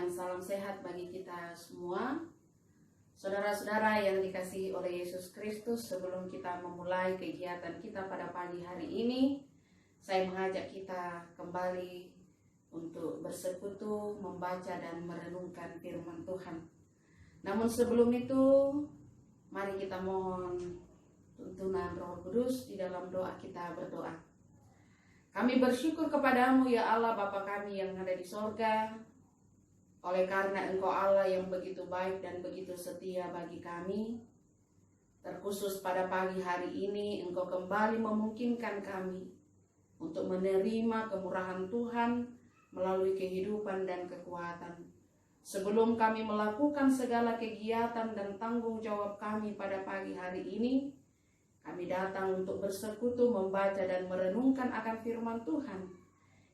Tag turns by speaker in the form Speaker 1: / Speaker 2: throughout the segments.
Speaker 1: dan salam sehat bagi kita semua. Saudara-saudara yang dikasihi oleh Yesus Kristus, sebelum kita memulai kegiatan kita pada pagi hari ini, saya mengajak kita kembali untuk bersekutu, membaca dan merenungkan firman Tuhan. Namun sebelum itu, mari kita mohon tuntunan Roh Kudus di dalam doa kita berdoa. Kami bersyukur kepadamu ya Allah Bapa kami yang ada di sorga, oleh karena Engkau Allah yang begitu baik dan begitu setia bagi kami. Terkhusus pada pagi hari ini Engkau kembali memungkinkan kami untuk menerima kemurahan Tuhan melalui kehidupan dan kekuatan. Sebelum kami melakukan segala kegiatan dan tanggung jawab kami pada pagi hari ini, kami datang untuk bersekutu, membaca dan merenungkan akan firman Tuhan,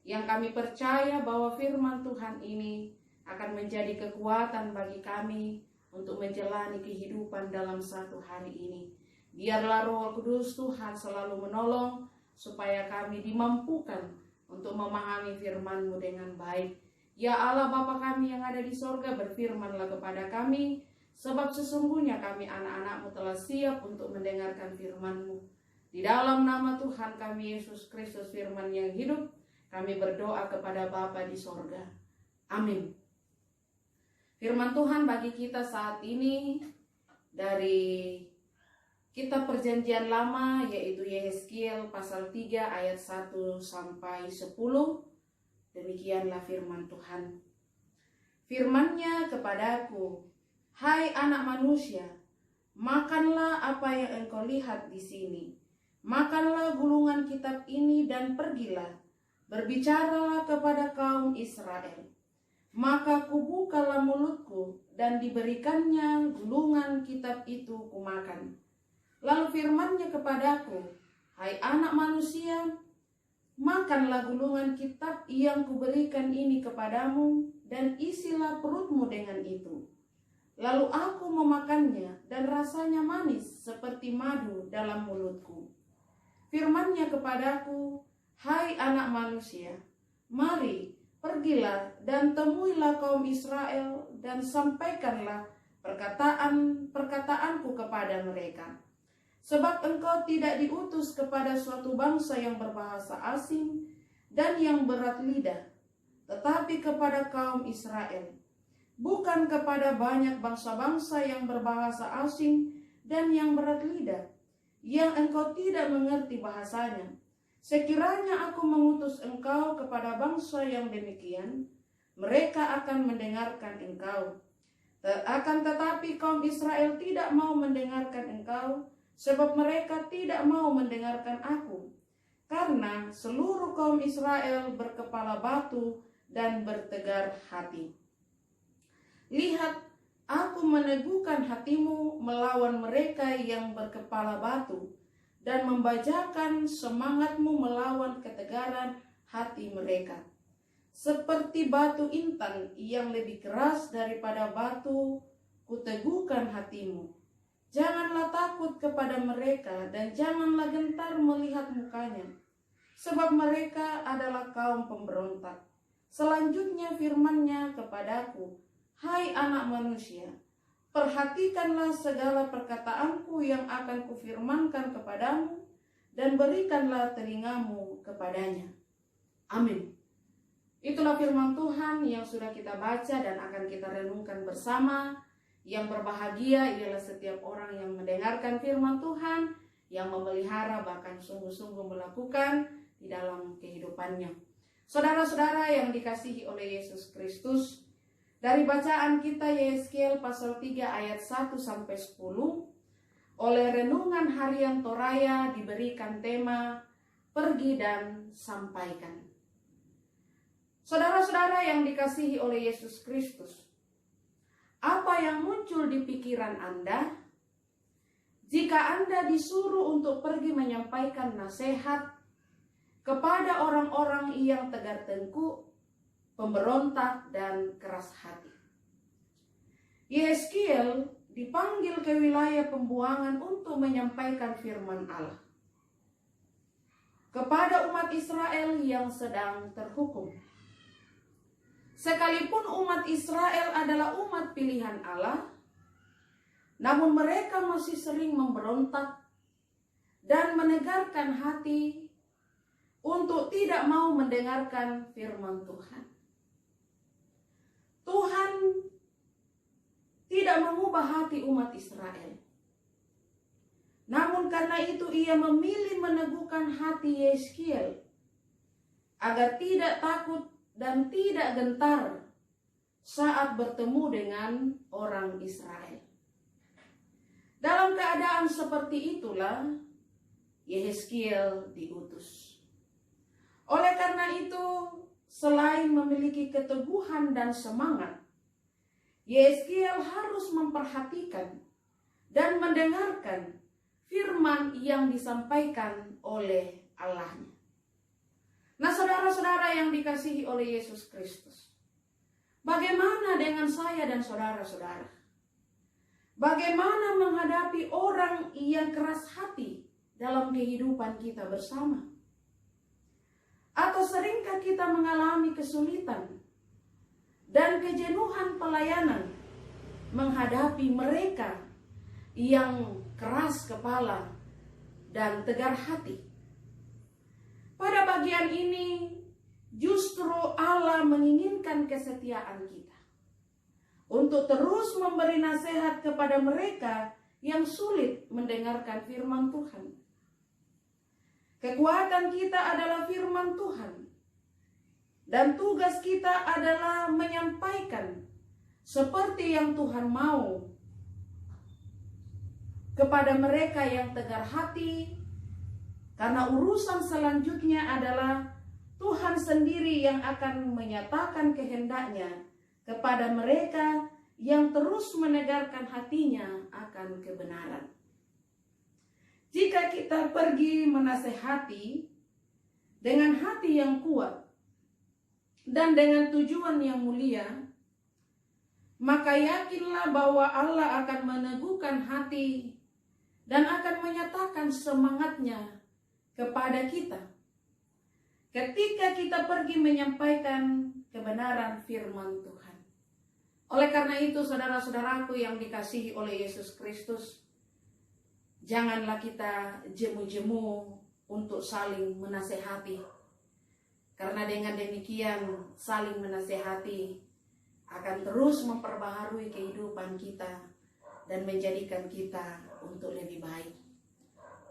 Speaker 1: yang kami percaya bahwa firman Tuhan ini akan menjadi kekuatan bagi kami untuk menjalani kehidupan dalam satu hari ini. Biarlah Roh Kudus Tuhan selalu menolong supaya kami dimampukan untuk memahami firman-Mu dengan baik. Ya Allah Bapa kami yang ada di sorga, berfirmanlah kepada kami, sebab sesungguhnya kami anak-anak-Mu telah siap untuk mendengarkan firman-Mu. Di dalam nama Tuhan kami Yesus Kristus firman yang hidup, kami berdoa kepada Bapa di sorga. Amin. Firman Tuhan bagi kita saat ini dari Kitab Perjanjian Lama, yaitu Yehezkiel pasal 3 ayat 1 sampai 10. Demikianlah firman Tuhan. Firman-Nya kepadaku, hai anak manusia, makanlah apa yang engkau lihat di sini. Makanlah gulungan kitab ini dan pergilah, berbicaralah kepada kaum Israel. Maka kubukalah mulutku dan diberikannya gulungan kitab itu kumakan. Lalu firman-Nya kepadaku, hai anak manusia, makanlah gulungan kitab yang kuberikan ini kepadamu dan isilah perutmu dengan itu. Lalu aku memakannya dan rasanya manis seperti madu dalam mulutku. Firman-Nya kepadaku, hai anak manusia, mari pergilah dan temuilah kaum Israel dan sampaikanlah perkataanku kepada mereka. Sebab engkau tidak diutus kepada suatu bangsa yang berbahasa asing dan yang berat lidah, tetapi kepada kaum Israel. Bukan kepada banyak bangsa-bangsa yang berbahasa asing dan yang berat lidah, yang engkau tidak mengerti bahasanya. Sekiranya aku mengutus engkau kepada bangsa yang demikian, mereka akan mendengarkan engkau. Akan tetapi kaum Israel tidak mau mendengarkan engkau, sebab mereka tidak mau mendengarkan aku. Karena seluruh kaum Israel berkepala batu dan bertegar hati. Lihat, aku meneguhkan hatimu melawan mereka yang berkepala batu, dan membajakan semangatmu melawan ketegaran hati mereka. Seperti batu intan yang lebih keras daripada batu, kuteguhkan hatimu. Janganlah takut kepada mereka dan janganlah gentar melihat mukanya, sebab mereka adalah kaum pemberontak. Selanjutnya firman-Nya kepadaku, hai anak manusia, perhatikanlah segala perkataanku yang akan kufirmankan kepadamu, dan berikanlah telingamu kepadanya. Amin. Itulah firman Tuhan yang sudah kita baca dan akan kita renungkan bersama. Yang berbahagia ialah setiap orang yang mendengarkan firman Tuhan, yang memelihara bahkan sungguh-sungguh melakukan di dalam kehidupannya. Saudara-saudara yang dikasihi oleh Yesus Kristus, dari bacaan kita Yehezkiel pasal 3 ayat 1 sampai 10, oleh renungan harian Toraya diberikan tema pergi dan sampaikan. Saudara-saudara yang dikasihi oleh Yesus Kristus, apa yang muncul di pikiran Anda jika Anda disuruh untuk pergi menyampaikan nasihat kepada orang-orang yang tegar tengkuk, pemberontak dan keras hati? Yehezkiel dipanggil ke wilayah pembuangan untuk menyampaikan firman Allah kepada umat Israel yang sedang terhukum. Sekalipun umat Israel adalah umat pilihan Allah, namun mereka masih sering memberontak dan menegarkan hati untuk tidak mau mendengarkan firman Tuhan. Tuhan tidak mengubah hati umat Israel. Namun karena itu ia memilih meneguhkan hati Yeskiel agar tidak takut dan tidak gentar saat bertemu dengan orang Israel. Dalam keadaan seperti itulah Yeskiel diutus. Oleh karena itu, selain memiliki keteguhan dan semangat, Yeskiel harus memperhatikan dan mendengarkan firman yang disampaikan oleh Allahnya. Nah, saudara-saudara yang dikasihi oleh Yesus Kristus, bagaimana dengan saya dan saudara-saudara? Bagaimana menghadapi orang yang keras hati dalam kehidupan kita bersama? Atau seringkah kita mengalami kesulitan dan kejenuhan pelayanan menghadapi mereka yang keras kepala dan tegar hati? Pada bagian ini justru Allah menginginkan kesetiaan kita untuk terus memberi nasihat kepada mereka yang sulit mendengarkan firman Tuhan. Kekuatan kita adalah firman Tuhan, dan tugas kita adalah menyampaikan seperti yang Tuhan mau kepada mereka yang tegar hati, karena urusan selanjutnya adalah Tuhan sendiri yang akan menyatakan kehendaknya kepada mereka yang terus menegarkan hatinya akan kebenaran. Jika kita pergi menasehati dengan hati yang kuat dan dengan tujuan yang mulia, maka yakinlah bahwa Allah akan meneguhkan hati dan akan menyatakan semangatnya kepada kita ketika kita pergi menyampaikan kebenaran firman Tuhan. Oleh karena itu, saudara-saudaraku yang dikasihi oleh Yesus Kristus, janganlah kita jemu-jemu untuk saling menasehati. Karena dengan demikian saling menasehati akan terus memperbaharui kehidupan kita dan menjadikan kita untuk lebih baik.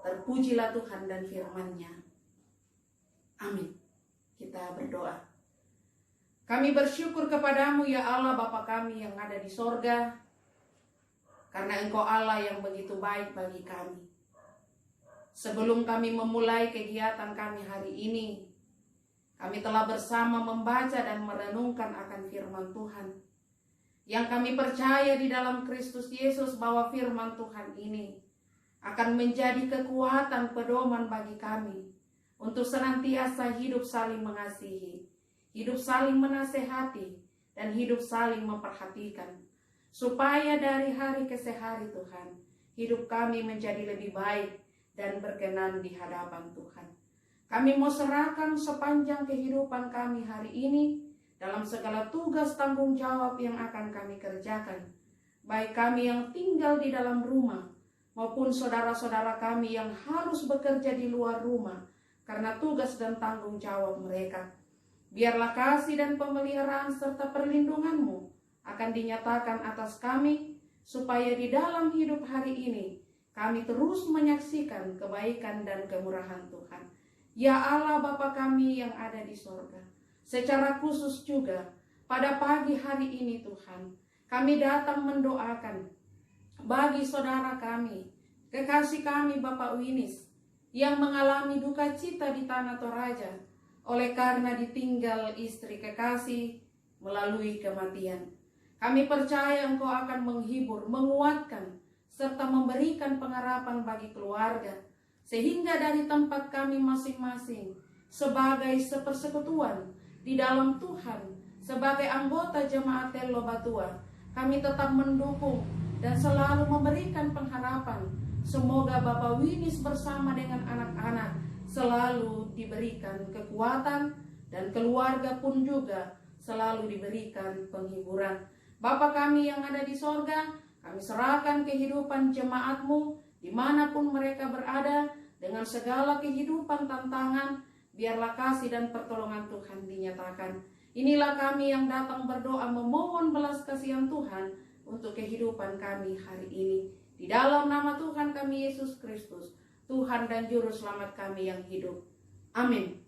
Speaker 1: Terpujilah Tuhan dan firman-Nya. Amin. Kita berdoa. Kami bersyukur kepadamu ya Allah Bapa kami yang ada di sorga, karena Engkau Allah yang begitu baik bagi kami. Sebelum kami memulai kegiatan kami hari ini, kami telah bersama membaca dan merenungkan akan firman Tuhan, yang kami percaya di dalam Kristus Yesus bahwa firman Tuhan ini akan menjadi kekuatan pedoman bagi kami untuk senantiasa hidup saling mengasihi, hidup saling menasehati, dan hidup saling memperhatikan, supaya dari hari ke hari Tuhan, hidup kami menjadi lebih baik dan berkenan di hadapan Tuhan. Kami mau serahkan sepanjang kehidupan kami hari ini dalam segala tugas tanggung jawab yang akan kami kerjakan, baik kami yang tinggal di dalam rumah maupun saudara-saudara kami yang harus bekerja di luar rumah karena tugas dan tanggung jawab mereka. Biarlah kasih dan pemeliharaan serta perlindungan-Mu akan dinyatakan atas kami, supaya di dalam hidup hari ini kami terus menyaksikan kebaikan dan kemurahan Tuhan. Ya Allah Bapa kami yang ada di sorga, secara khusus juga pada pagi hari ini Tuhan, kami datang mendoakan bagi saudara kami, kekasih kami Bapak Winis, yang mengalami duka cita di Tanah Toraja oleh karena ditinggal istri kekasih melalui kematian. Kami percaya Engkau akan menghibur, menguatkan, serta memberikan pengharapan bagi keluarga, sehingga dari tempat kami masing-masing sebagai sepersekutuan di dalam Tuhan, sebagai anggota jemaat Telo Batua, kami tetap mendukung dan selalu memberikan pengharapan. Semoga Bapak Winis bersama dengan anak-anak selalu diberikan kekuatan, dan keluarga pun juga selalu diberikan penghiburan. Bapa kami yang ada di sorga, kami serahkan kehidupan jemaat-Mu dimanapun mereka berada, dengan segala kehidupan tantangan, biarlah kasih dan pertolongan Tuhan dinyatakan. Inilah kami yang datang berdoa memohon belas kasihan Tuhan untuk kehidupan kami hari ini. Di dalam nama Tuhan kami Yesus Kristus, Tuhan dan Juru Selamat kami yang hidup. Amin.